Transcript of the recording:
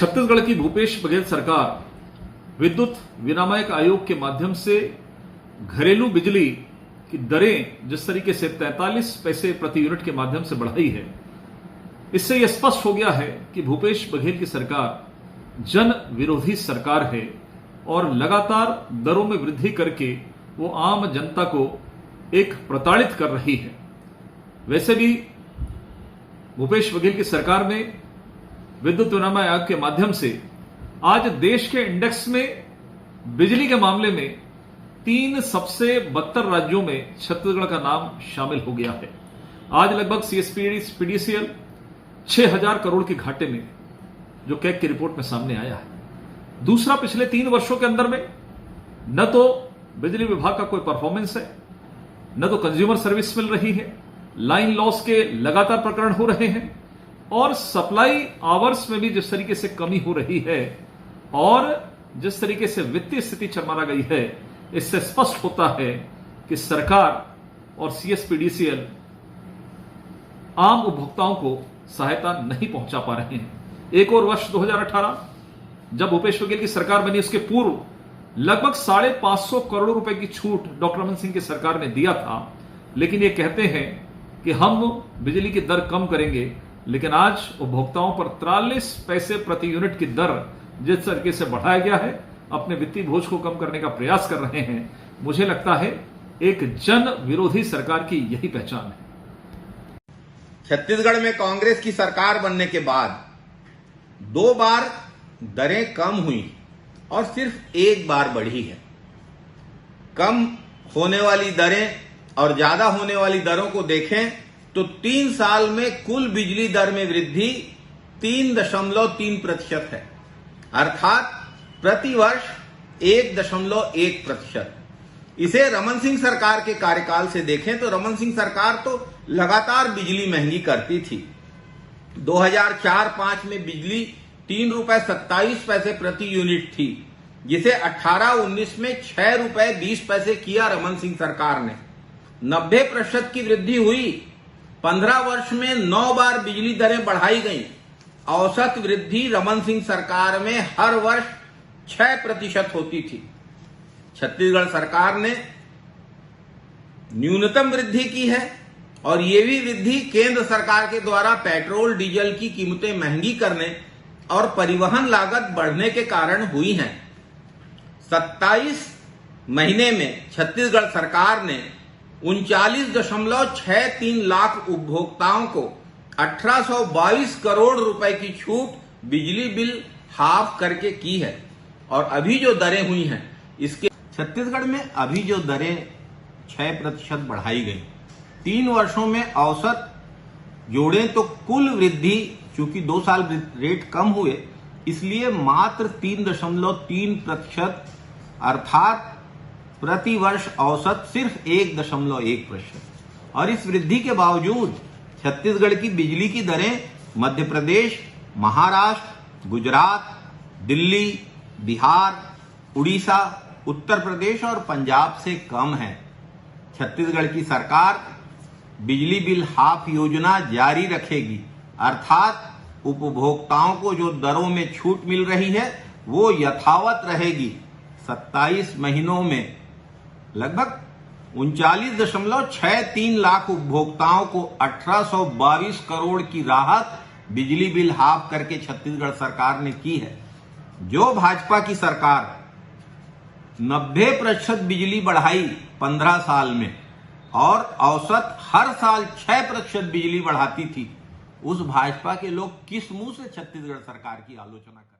छत्तीसगढ़ की भूपेश बघेल सरकार विद्युत विनियामक आयोग के माध्यम से घरेलू बिजली की दरें जिस तरीके से 43 पैसे प्रति यूनिट के माध्यम से बढ़ाई है, इससे यह स्पष्ट हो गया है कि भूपेश बघेल की सरकार जन विरोधी सरकार है और लगातार दरों में वृद्धि करके वो आम जनता को एक प्रताड़ित कर रही है। वैसे भी भूपेश बघेल की सरकार में विद्युत विनियामक आयोग के माध्यम से आज देश के इंडेक्स में बिजली के मामले में 3 सबसे बदतर राज्यों में छत्तीसगढ़ का नाम शामिल हो गया है। आज लगभग CSPDCL 6000 करोड़ के घाटे में, जो कैग की रिपोर्ट में सामने आया है। दूसरा, पिछले 3 वर्षों के अंदर में न तो बिजली विभाग का कोई परफॉर्मेंस है, न तो कंज्यूमर सर्विस मिल रही है, लाइन लॉस के लगातार प्रकरण हो रहे हैं और सप्लाई आवर्स में भी जिस तरीके से कमी हो रही है और जिस तरीके से वित्तीय स्थिति चरमरा गई है, इससे स्पष्ट होता है कि सरकार और CSPDCL आम उपभोक्ताओं को सहायता नहीं पहुंचा पा रहे हैं। एक और वर्ष 2018 जब भूपेश बघेल की सरकार बनी, उसके पूर्व लगभग 550 करोड़ रुपए की छूट डॉक्टर रमन सिंह की सरकार ने दिया था, लेकिन ये कहते हैं कि हम बिजली की दर कम करेंगे, लेकिन आज उपभोक्ताओं पर 43 पैसे प्रति यूनिट की दर जिस तरीके से बढ़ाया गया है, अपने वित्तीय बोझ को कम करने का प्रयास कर रहे हैं। मुझे लगता है एक जन विरोधी सरकार की यही पहचान है। छत्तीसगढ़ में कांग्रेस की सरकार बनने के बाद 2 बार दरें कम हुई और सिर्फ 1 बार बढ़ी है। कम होने वाली दरें और ज्यादा होने वाली दरों को देखें तो 3 साल में कुल बिजली दर में वृद्धि 3.3% है, अर्थात प्रति वर्ष 1.1%। इसे रमन सिंह सरकार के कार्यकाल से देखें तो रमन सिंह सरकार तो लगातार बिजली महंगी करती थी। 2004-05 में बिजली 3 रुपए 27 पैसे प्रति यूनिट थी, जिसे 18-19 में 6 रुपए 20 पैसे किया रमन सिंह सरकार ने। 90% की वृद्धि हुई। 15 वर्ष में 9 बार बिजली दरें बढ़ाई गई। औसत वृद्धि रमन सिंह सरकार में हर वर्ष 6% होती थी। छत्तीसगढ़ सरकार ने न्यूनतम वृद्धि की है और ये भी वृद्धि केंद्र सरकार के द्वारा पेट्रोल डीजल की कीमतें महंगी करने और परिवहन लागत बढ़ने के कारण हुई है। 27 महीने में छत्तीसगढ़ सरकार ने 39.63 लाख उपभोक्ताओं को 1822 करोड़ रुपए की छूट बिजली बिल हाफ करके की है। और अभी जो दरें हुई हैं, इसके छत्तीसगढ़ में अभी जो दरें 6% बढ़ाई गई, 3 वर्षों में औसत जोड़ें तो कुल वृद्धि, चूंकि 2 साल रेट कम हुए, इसलिए मात्र 3.3%, अर्थात प्रति वर्ष औसत सिर्फ 1.1%। और इस वृद्धि के बावजूद छत्तीसगढ़ की बिजली की दरें मध्य प्रदेश, महाराष्ट्र, गुजरात, दिल्ली, बिहार, उड़ीसा, उत्तर प्रदेश और पंजाब से कम है। छत्तीसगढ़ की सरकार बिजली बिल हाफ योजना जारी रखेगी, अर्थात उपभोक्ताओं को जो दरों में छूट मिल रही है वो यथावत रहेगी। 27 महीनों में लगभग 39.63 लाख उपभोक्ताओं को 1822 करोड़ की राहत बिजली बिल हाफ करके छत्तीसगढ़ सरकार ने की है। जो भाजपा की सरकार 90% बिजली बढ़ाई 15 साल में और औसत हर साल 6% बिजली बढ़ाती थी, उस भाजपा के लोग किस मुंह से छत्तीसगढ़ सरकार की आलोचना कर